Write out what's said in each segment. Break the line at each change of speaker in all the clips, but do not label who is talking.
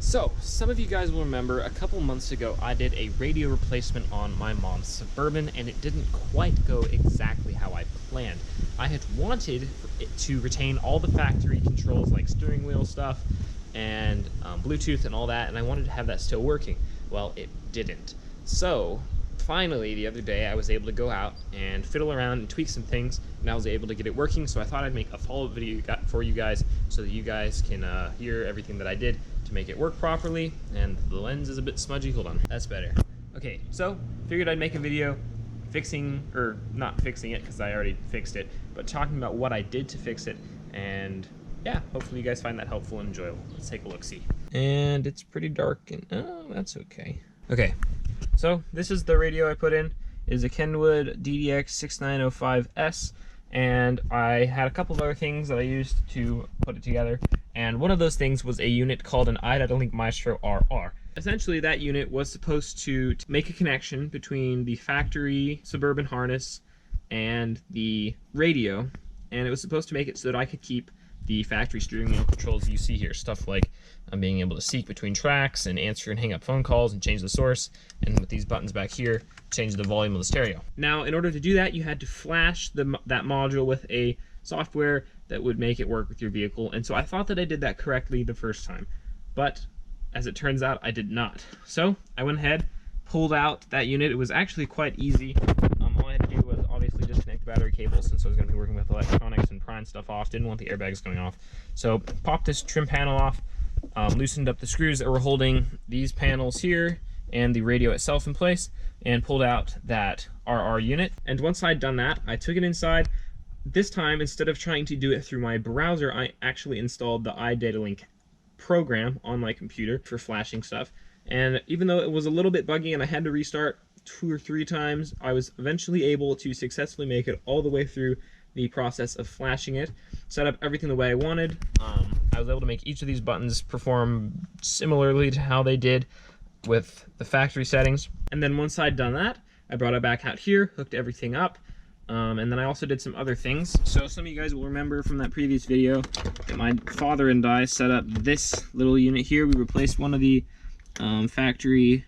So, some of you guys will remember a couple months ago I did a radio replacement on my mom's Suburban, and it didn't quite go exactly how I planned. I had wanted it to retain all the factory controls like steering wheel stuff and Bluetooth and all that, and I wanted to have that still working. Well, it didn't. So, finally, the other day I was able to go out and fiddle around and tweak some things, and I was able to get it working, so I thought I'd make a follow-up video for you guys so that you guys can hear everything that I did to make it work properly. And the lens is a bit smudgy. Hold on, that's better. Okay, so figured I'd make a video fixing, or not fixing it because I already fixed it, but talking about what I did to fix it, and yeah, hopefully you guys find that helpful and enjoyable. Let's take a look-see. And it's pretty dark, and oh, that's okay. Okay, so this is the radio I put in. It is a Kenwood DDX6905S, and I had a couple of other things that I used to put it together, and one of those things was a unit called an unintended Maestro RR. Essentially, that unit was supposed to make a connection between the factory Suburban harness and the radio, and it was supposed to make it so that I could keep the factory steering wheel controls you see here, stuff like being able to seek between tracks and answer and hang up phone calls and change the source, and with these buttons back here, change the volume of the stereo. Now, in order to do that, you had to flash that module with a software that would make it work with your vehicle, and so I thought that I did that correctly the first time, but as it turns out, I did not. So I went ahead, pulled out that unit. It was actually quite easy. All I had to do was obviously disconnect the battery cable, since I was going to be working with electronics and prying stuff off. Didn't want the airbags going off. So popped this trim panel off, loosened up the screws that were holding these panels here and the radio itself in place, and pulled out that RR unit. And once I'd done that, I took it inside. This time, instead of trying to do it through my browser, I actually installed the iDataLink program on my computer for flashing stuff. And even though it was a little bit buggy and I had to restart 2 or 3 times, I was eventually able to successfully make it all the way through the process of flashing it, set up everything the way I wanted. I was able to make each of these buttons perform similarly to how they did with the factory settings. And then once I'd done that, I brought it back out here, hooked everything up, and then I also did some other things. So some of you guys will remember from that previous video that my father and I set up this little unit here. We replaced one of the factory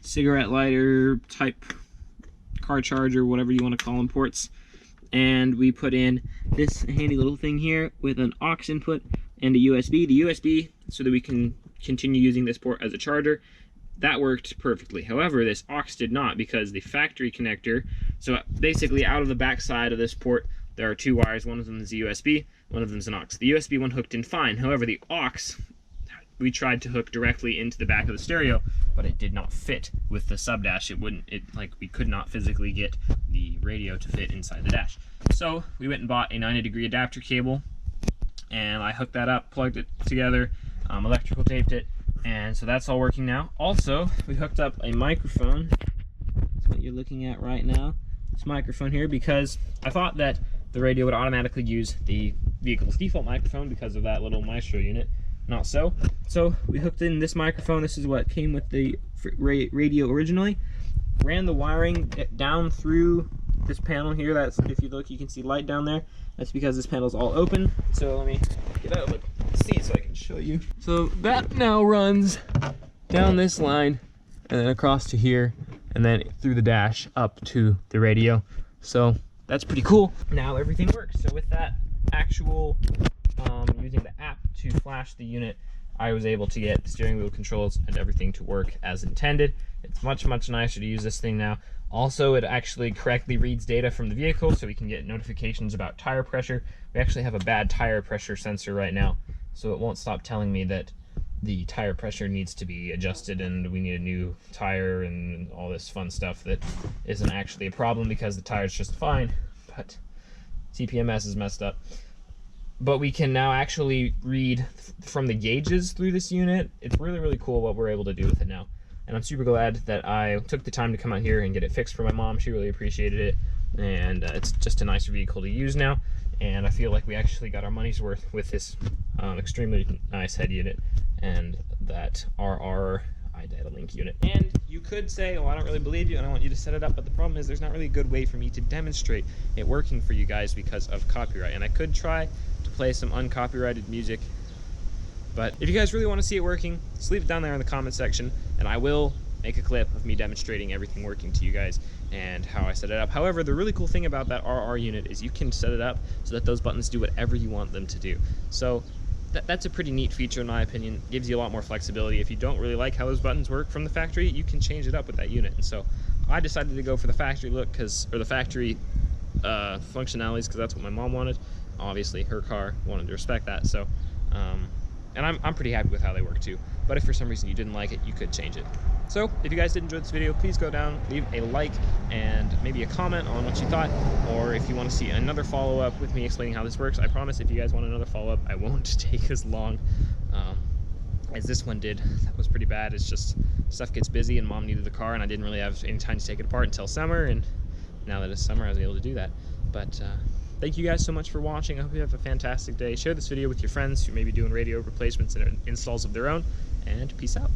cigarette lighter type car charger, whatever you want to call them, ports, and we put in this handy little thing here with an aux input and a USB. The USB so that we can continue using this port as a charger. That worked perfectly. However, this aux did not, because the factory connector, so basically out of the back side of this port, there are 2 wires. One of them is a USB, one of them is an aux. The USB one hooked in fine. However, the aux, we tried to hook directly into the back of the stereo, but it did not fit with the sub dash. We could not physically get the radio to fit inside the dash. So we went and bought a 90-degree adapter cable, and I hooked that up, plugged it together, electrical taped it, and so that's all working now. Also, we hooked up a microphone. That's what you're looking at right now. This microphone here, because I thought that the radio would automatically use the vehicle's default microphone because of that little Maestro unit. Not so. So we hooked in this microphone. This is what came with the radio originally. Ran the wiring down through this panel here. That's, if you look, you can see light down there. That's because this panel's all open. So let me get out of the seat so I can show you. So that now runs down this line and then across to here, and then through the dash up to the radio. So that's pretty cool. Now everything works. So with that actual using the app to flash the unit, I was able to get the steering wheel controls and everything to work as intended. It's much nicer to use this thing now. Also, it actually correctly reads data from the vehicle, so we can get notifications about tire pressure. We actually have a bad tire pressure sensor right now, so it won't stop telling me that the tire pressure needs to be adjusted and we need a new tire and all this fun stuff that isn't actually a problem because the tire's just fine, but TPMS is messed up. But we can now actually read from the gauges through this unit. It's really cool what we're able to do with it now. And I'm super glad that I took the time to come out here and get it fixed for my mom. She really appreciated it. And it's just a nicer vehicle to use now. And I feel like we actually got our money's worth with this extremely nice head unit and that RR iDataLink unit. And you could say, oh, I don't really believe you and I want you to set it up, but the problem is there's not really a good way for me to demonstrate it working for you guys because of copyright. And I could try to play some uncopyrighted music But if you guys really want to see it working, just leave it down there in the comment section, and I will make a clip of me demonstrating everything working to you guys and how I set it up. However, the really cool thing about that RR unit is you can set it up so that those buttons do whatever you want them to do. So that's a pretty neat feature in my opinion. Gives you a lot more flexibility. If you don't really like how those buttons work from the factory, you can change it up with that unit. And so I decided to go for the factory look, or the factory functionalities, because that's what my mom wanted. Obviously her car wanted to respect that. So and I'm pretty happy with how they work too. But if for some reason you didn't like it, you could change it. So if you guys did enjoy this video, please go down, leave a like and maybe a comment on what you thought, or if you want to see another follow-up with me explaining how this works. I promise if you guys want another follow-up, I won't take as long as this one did. That was pretty bad. It's just stuff gets busy and mom needed the car and I didn't really have any time to take it apart until summer, and now that it's summer I was able to do that. But thank you guys so much for watching. I hope you have a fantastic day. Share this video with your friends who may be doing radio replacements and installs of their own, and peace out.